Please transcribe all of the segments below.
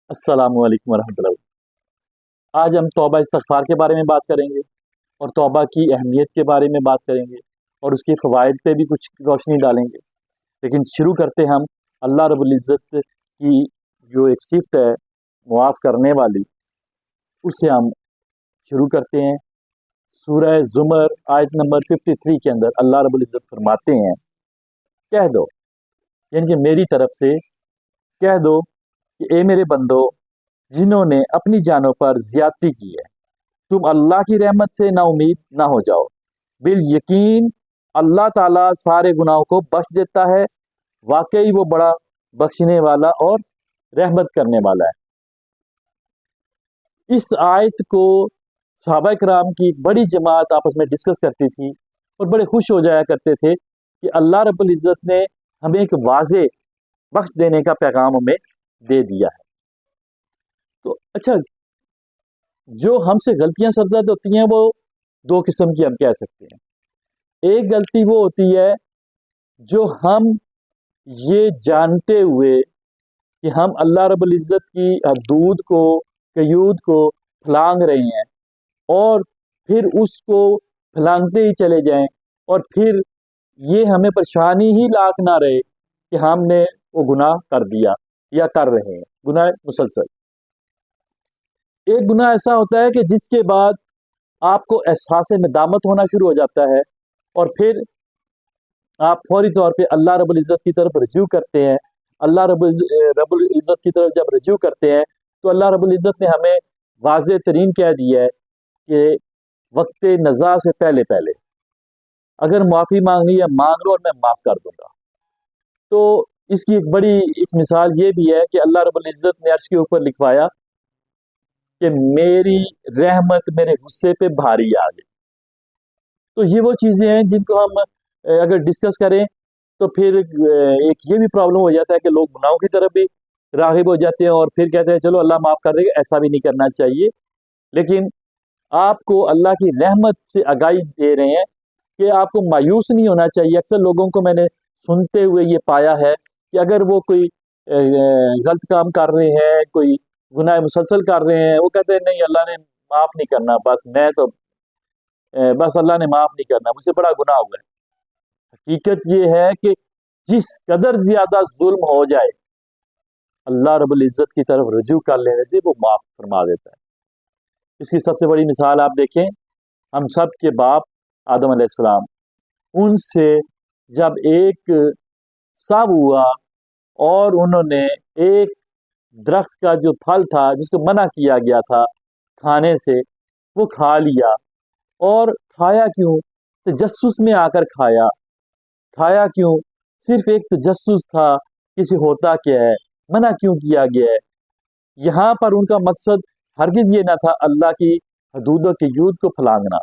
अस्सलामु अलैकुम वरहमतुल्लाह। आज हम तौबा इस्तग़फ़ार के बारे में बात करेंगे और तौबा की अहमियत के बारे में बात करेंगे और उसके फ़वाइद पे भी कुछ रोशनी डालेंगे। लेकिन शुरू करते हम अल्लाह रब्बुल इज़्ज़त की जो एक सिफ़त है मुआफ़ करने वाली, उससे हम शुरू करते हैं। सूरह ज़ुमर आयत नंबर 53 के अंदर अल्लाह रब्बुल इज़्ज़त फरमाते हैं, कह दो, यानी कि मेरी तरफ से कह दो कि ए मेरे बंदो जिन्होंने अपनी जानों पर ज्यादती की है, तुम अल्लाह की रहमत से ना उम्मीद ना हो जाओ। बिल यकीन अल्लाह ताला सारे गुनाहों को बख्श देता है, वाकई वो बड़ा बख्शने वाला और रहमत करने वाला है। इस आयत को सहाबा कराम की एक बड़ी जमात आपस में डिस्कस करती थी और बड़े खुश हो जाया करते थे कि अल्लाह रब्बुल इज़्ज़त ने हमें एक वाज़े बख्श देने का पैगाम हमें दे दिया है। तो अच्छा, जो हमसे गलतियां सरजद होती हैं वो दो किस्म की हम कह सकते हैं। एक गलती वो होती है जो हम ये जानते हुए कि हम अल्लाह रब्बुल इज़्ज़त की हदूद को, कयूद को फलांग रहे हैं और फिर उसको फलांगते ही चले जाएं और फिर ये हमें परेशानी ही लाख ना रहे कि हमने वो गुनाह कर दिया या कर रहे हैं, गुनाह मुसलसल। एक गुनाह ऐसा होता है कि जिसके बाद आपको एहसास नदामत होना शुरू हो जाता है और फिर आप फौरी तौर पे अल्लाह रब्बुल इज़्ज़त की तरफ रजू करते हैं। अल्लाह रब्बुल इज़्ज़त की तरफ जब रजू करते हैं तो अल्लाह रब्बुल इज़्ज़त ने हमें वाज़े तरीन कह दिया है कि वक्त नज़ा से पहले पहले अगर माफ़ी मांगनी है मांग लो और मैं माफ़ कर दूंगा। तो इसकी एक बड़ी एक मिसाल ये भी है कि अल्लाह रब्बुल इज़्ज़त ने अर्श के ऊपर लिखवाया कि मेरी रहमत मेरे गुस्से पे भारी आ गई। तो ये वो चीज़ें हैं जिनको हम अगर डिस्कस करें तो फिर एक ये भी प्रॉब्लम हो जाता है कि लोग गुनाहों की तरफ भी राग़िब हो जाते हैं और फिर कहते हैं चलो अल्लाह माफ़ कर देगा। ऐसा भी नहीं करना चाहिए। लेकिन आपको अल्लाह की रहमत से आगाही दे रहे हैं कि आपको मायूस नहीं होना चाहिए। अक्सर लोगों को मैंने सुनते हुए ये पाया है कि अगर वो कोई गलत काम कर रहे हैं, कोई गुनाह मुसलसल कर रहे हैं, वो कहते हैं नहीं अल्लाह ने माफ़ नहीं करना, बस मैं तो बस अल्लाह ने माफ़ नहीं करना, मुझसे बड़ा गुनाह हुआ है। हकीकत ये है कि जिस कदर ज्यादा जुल्म हो जाए अल्लाह रब्बुल इज़्ज़त की तरफ रजू कर लेने से वो माफ़ फरमा देता है। इसकी सबसे बड़ी मिसाल आप देखें, हम सब के बाप आदम अलैहिस्सलाम, उनसे जब एक सब हुआ और उन्होंने एक दरख्त का जो फल था जिसको मना किया गया था खाने से, वो खा लिया। और खाया क्यों? तजस्सुस में आकर खाया। खाया क्यों? सिर्फ एक तजस्सुस था, किसी होता क्या है, मना क्यों किया गया है। यहाँ पर उनका मकसद हरगिज ये ना था अल्लाह की हदूद के यूद को फलांगना,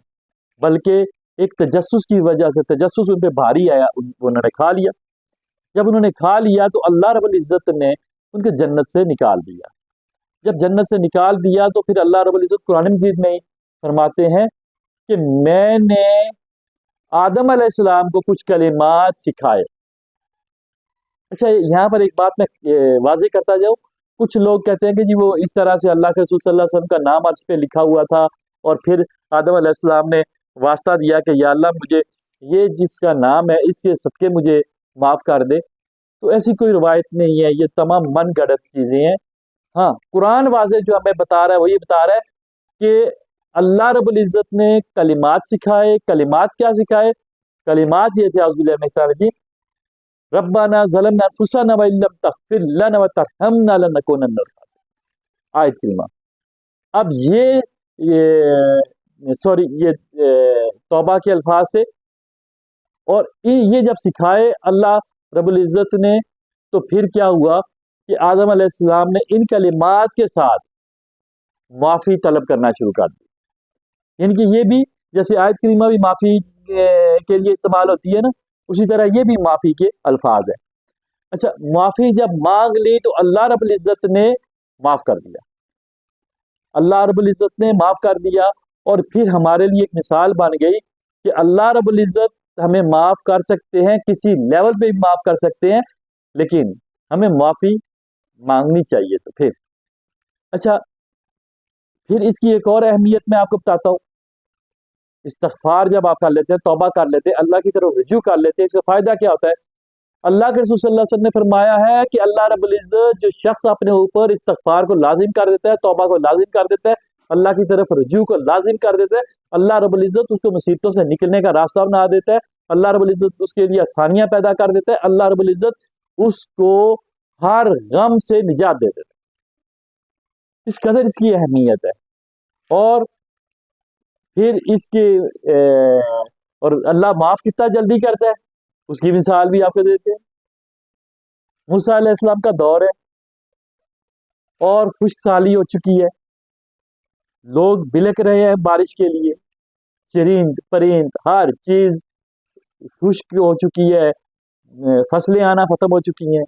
बल्कि एक तजस्सुस की वजह से तजस्सुस उन पे भारी आया, उन्होंने खा लिया। जब उन्होंने खा लिया तो अल्लाह रब्बुल इज़्ज़त ने उनके जन्नत से निकाल दिया। जब जन्नत से निकाल दिया तो फिर अल्लाह रब्बुल इज़्ज़त कुरान मजीद में फरमाते हैं कि मैंने आदम अलैहिस्सलाम को कुछ कलिमात सिखाए। अच्छा, यहाँ पर एक बात मैं वाज़ेह करता जाऊँ। कुछ लोग कहते हैं कि जी वो इस तरह से अल्लाह के रसूल सल्लल्लाहु अलैहि वसल्लम का नाम अर्श पे लिखा हुआ था और फिर आदम अलैहिस्सलाम ने वास्ता दिया कि या अल्लाह मुझे ये जिसका नाम है इसके सदके मुझे माफ़ कर दे। तो ऐसी कोई रवायत नहीं है, ये तमाम मन गढ़ंत चीज़ें हैं। हाँ, कुरान वाज़ेह जो हमें बता रहा है वो ये बता रहा है कि अल्लाह रब्बुल इज़्ज़त ने कलिमात सिखाए। कलिमात क्या सिखाए? कलिमात ये थे औज़ु बिल्लाहि मिनश शैतानिर रजीम, रब्बाना ज़लमना अनफुसना व इल्लम तग़फिर लना व तरहमना लनकुनन्ना मिनल ख़ासिरीन। आयत करीमा। अब ये तौबा के अल्फाज थे और ये जब सिखाए अल्लाह रब्बुल इज़्ज़त ने तो फिर क्या हुआ कि आदम अलैहिस्सलाम ने इन कलिमात के साथ माफ़ी तलब करना शुरू कर दी। यानी कि ये भी जैसे आयत करीमा भी माफ़ी के लिए इस्तेमाल होती है ना, उसी तरह ये भी माफ़ी के अल्फाज है। अच्छा, माफ़ी जब मांग ली तो अल्लाह रब्बुल इज़्ज़त ने माफ़ कर दिया। अल्लाह रब्बुल इज़्ज़त ने माफ़ कर दिया और फिर हमारे लिए एक मिसाल बन गई कि अल्लाह रब्बुल इज़्ज़त हमें माफ़ कर सकते हैं, किसी लेवल पे भी माफ़ कर सकते हैं, लेकिन हमें माफ़ी मांगनी चाहिए। तो फिर اچھا، پھر اس کی ایک اور اہمیت میں آپ کو بتاتا ہوں. استغفار جب آپ کر لیتے ہیں، توبہ کر لیتے ہیں، اللہ کی طرف رجوع کر لیتے ہیں، اس کا فائدہ کیا ہوتا ہے؟ اللہ کے رسول صلی اللہ علیہ وسلم نے فرمایا ہے کہ اللہ رب العزت جو شخص اپنے اوپر استغفار کو لازم کر دیتا ہے، توبہ کو لازم کر دیتا ہے، اللہ کی طرف رجوع کو لازم کر دیتا ہے، اللہ رب العزت اس کو مصیبتوں سے نکلنے کا راستہ بنا دیتا ہے، اللہ رب العزت اس کے لیے آسانیاں پیدا کر دیتا ہے، اللہ رب العزت اس کو ہر غم سے نجات دے دیتا ہے. اس قدر اس کی اہمیت ہے. اور پھر اس کے اور اللہ معاف کتنا جلدی کرتا ہے، اس کی مثال بھی آپ کو دیتے ہیں. موسیٰ علیہ السلام کا دور ہے اور خشک سالی ہو چکی ہے، لوگ بلک رہے ہیں بارش کے لیے، چرند پرند ہر چیز خشک ہو چکی ہے، فصلیں آنا ختم ہو چکی ہیں.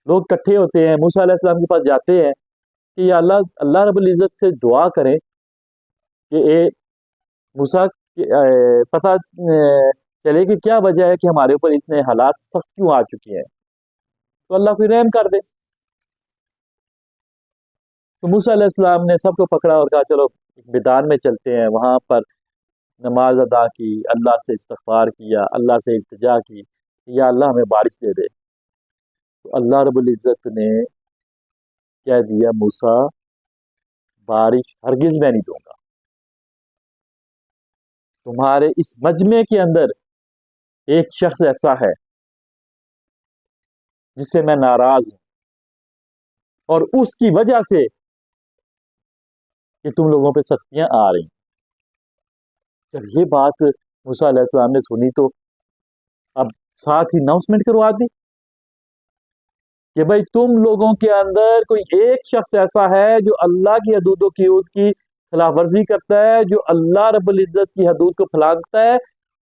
لوگ کٹھے ہوتے ہیں، موسیٰ علیہ السلام کے پاس جاتے ہیں کہ یا اللہ رب العزت سے دعا کریں کہ اے موسیٰ پتہ چلے کہ کیا وجہ ہے کہ ہمارے اوپر اتنے حالات سخت کیوں آ چکے ہیں، تو اللہ کوئی رحم کر دے. تو موسیٰ علیہ السلام نے سب کو پکڑا اور کہا چلو میدان میں چلتے ہیں. وہاں پر نماز ادا کی، اللہ سے استغفار کیا، اللہ سے التجا کی، یا اللہ ہمیں بارش دے دے. تو اللہ رب العزت نے کہہ دیا موسیٰ بارش ہرگز میں نہیں دوں گا، تمہارے اس مجمع کے اندر ایک شخص ایسا ہے جس سے میں ناراض ہوں، اور اس کی وجہ سے کہ تم لوگوں پہ سختیاں آ رہی ہیں. جب یہ بات موسیٰ علیہ السلام نے سنی تو اب ساتھ ہی اناؤنسمنٹ کروا دی کہ بھائی تم لوگوں کے اندر کوئی ایک شخص ایسا ہے جو اللہ کی حدود و قیود کی خلاف ورزی کرتا ہے، جو اللہ رب العزت کی حدود کو پھلانگتا ہے،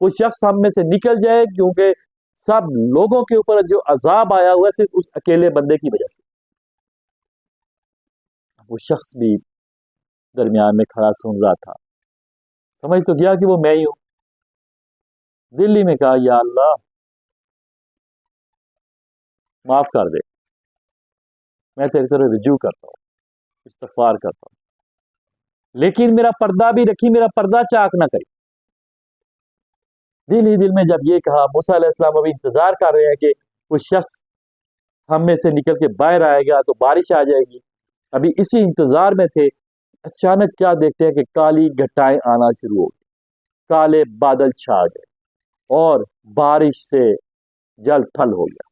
وہ شخص ہم میں سے نکل جائے، کیونکہ سب لوگوں کے اوپر جو عذاب آیا ہوا ہے صرف اس اکیلے بندے کی وجہ سے. وہ شخص بھی درمیان میں کھڑا سن رہا تھا، سمجھ تو گیا کہ وہ میں ہی ہوں. دل ہی میں کہا یا اللہ معاف کر دے، میں تیری طرف رجوع کرتا ہوں، استغفار کرتا ہوں، لیکن میرا پردہ بھی رکھی، میرا پردہ چاک نہ کری. دل ہی دل میں جب یہ کہا، موسیٰ علیہ السلام ابھی انتظار کر رہے ہیں کہ وہ شخص ہم میں سے نکل کے باہر آئے گا تو بارش آ جائے گی. ابھی اسی انتظار میں تھے، اچانک کیا دیکھتے ہیں کہ کالی گھٹائیں آنا شروع ہو گئی، کالے بادل چھا گئے اور بارش سے جل تھل ہو گیا.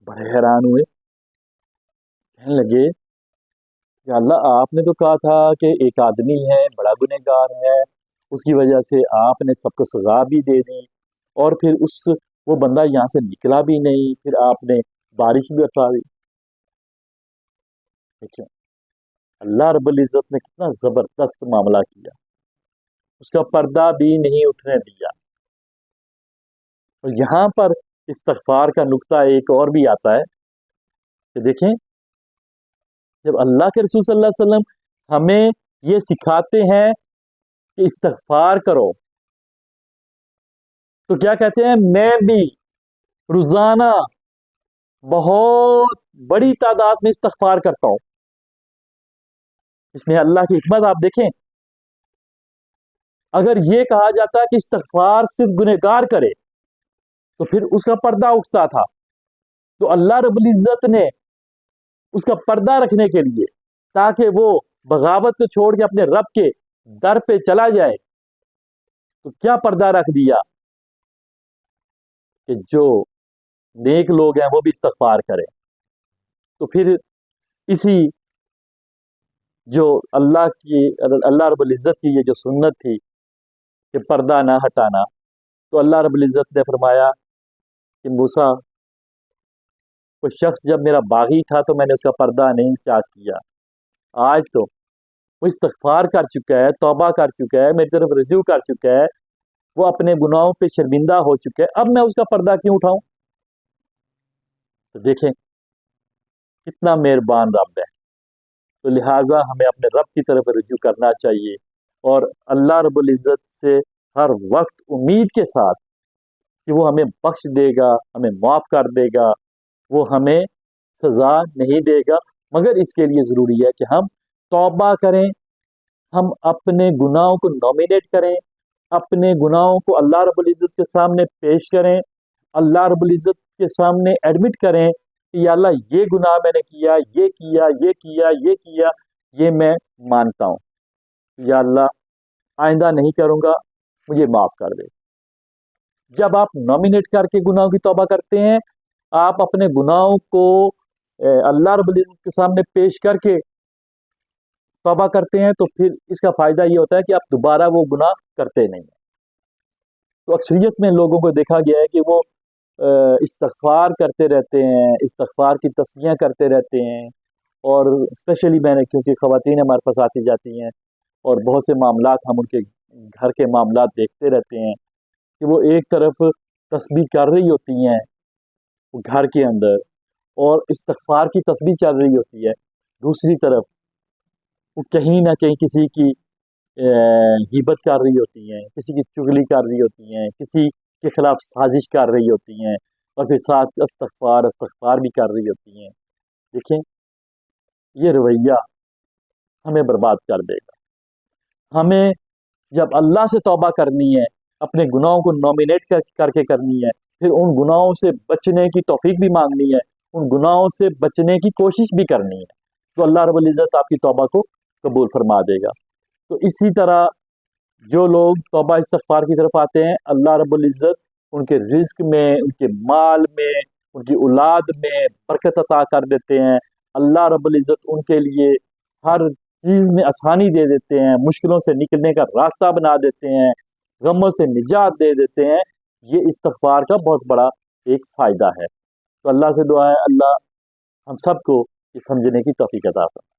بڑے حیران ہوئے، کہنے لگے کہ اللہ آپ نے تو کہا تھا کہ ایک آدمی ہے بڑا گنہگار ہے، اس کی وجہ سے آپ نے سب کو سزا بھی دے دی، اور پھر وہ بندہ یہاں سے نکلا بھی نہیں، پھر آپ نے بارش بھی اٹھا دی. دیکھیں اللہ رب العزت نے کتنا زبردست معاملہ کیا، اس کا پردہ بھی نہیں اٹھنے دیا. اور یہاں پر استغفار کا نقطہ ایک اور بھی آتا ہے کہ دیکھیں جب اللہ کے رسول صلی اللہ علیہ وسلم ہمیں یہ سکھاتے ہیں کہ استغفار کرو، تو کیا کہتے ہیں؟ میں بھی روزانہ بہت بڑی تعداد میں استغفار کرتا ہوں. اس میں اللہ کی حکمت آپ دیکھیں، اگر یہ کہا جاتا کہ استغفار صرف گنہگار کرے تو پھر اس کا پردہ اٹھتا تھا. تو اللہ رب العزت نے اس کا پردہ رکھنے کے لیے، تاکہ وہ بغاوت کو چھوڑ کے اپنے رب کے در پہ چلا جائے، تو کیا پردہ رکھ دیا کہ جو نیک لوگ ہیں وہ بھی استغفار کریں. تو پھر اسی جو اللہ رب العزت کی یہ جو سنت تھی کہ پردہ نہ ہٹانا، تو اللہ رب العزت نے فرمایا کہ موسیٰ وہ شخص جب میرا باغی تھا تو میں نے اس کا پردہ نہیں چاک کیا، آج تو وہ استغفار کر چکا ہے، توبہ کر چکا ہے، میری طرف رجوع کر چکا ہے، وہ اپنے گناہوں پہ شرمندہ ہو چکا ہے، اب میں اس کا پردہ کیوں اٹھاؤں؟ تو دیکھیں کتنا مہربان رب ہے. تو لہٰذا ہمیں اپنے رب کی طرف رجوع کرنا چاہیے، اور اللہ رب العزت سے ہر وقت امید کے ساتھ کہ وہ ہمیں بخش دے گا، ہمیں معاف کر دے گا، وہ ہمیں سزا نہیں دے گا، मगर इसके लिए ज़रूरी है कि हम तौबा करें, हम अपने गुनाहों को नॉमिनेट करें, अपने गुनाहों को अल्लाह रब्बुल इज़्ज़त के सामने पेश करें, अल्लाह रब्बुल इज़्ज़त के सामने एडमिट करें कि या अल्लाह ये गुनाह मैंने किया, ये किया, ये किया, ये किया, ये मैं मानता हूँ, या अल्लाह आइंदा नहीं करूँगा, मुझे माफ़ कर दे। जब आप नॉमिनेट करके गुनाहों की तौबा करते हैं, आप अपने गुनाहों को अल्लाह रब्बुल इज़्ज़त के सामने पेश करके तौबा करते हैं, तो फिर इसका फ़ायदा ये होता है कि आप दोबारा वो गुनाह करते नहीं हैं। तो अक्सरियत में लोगों को देखा गया है कि वो इस्तिग़फ़ार करते रहते हैं, इस्तिग़फ़ार की तस्बीहें करते रहते हैं, और स्पेशली मैंने, क्योंकि ख़वातीन हमारे पास आती जाती हैं और बहुत से मामलात हम उनके घर के मामलात देखते रहते हैं कि वो एक तरफ तस्बीह कर रही होती हैं वो घर के अंदर, और इस्तिग़फ़ार की तस्बीह चल रही होती है, दूसरी तरफ वो कहीं ना कहीं किसी की ग़ीबत कर रही होती हैं, किसी की चुगली कर रही होती हैं, किसी के ख़िलाफ़ साजिश कर रही होती हैं, और फिर साथ इस्तिग़फ़ार भी कर रही होती हैं। देखें, ये रवैया हमें बर्बाद कर देगा। हमें जब अल्लाह से तौबा करनी है, अपने गुनाहों को नॉमिनेट करके करनी है, फिर उन गुनाहों से बचने की तौफीक भी मांगनी है, उन गुनाहों से बचने की कोशिश भी करनी है, तो अल्लाह रब्बुल इज़्ज़त आपकी तौबा को कबूल फरमा देगा। तो इसी तरह जो लोग तौबा इस्तिग़फ़ार की तरफ आते हैं, अल्लाह रब्बुल इज़्ज़त उनके रिज़्क़ में, उनके माल में, उनकी औलाद में बरकत अता कर देते हैं। अल्लाह रब्बुल इज़्ज़त उनके लिए हर चीज़ में आसानी दे देते हैं, मुश्किलों से निकलने का रास्ता बना देते हैं, गमों से निजात दे देते हैं। ये इस्तिग़फ़ार का बहुत बड़ा एक फ़ायदा है। तो अल्लाह से दुआ है, अल्लाह हम सबको ये समझने की तौफ़ीक अता फरमाए।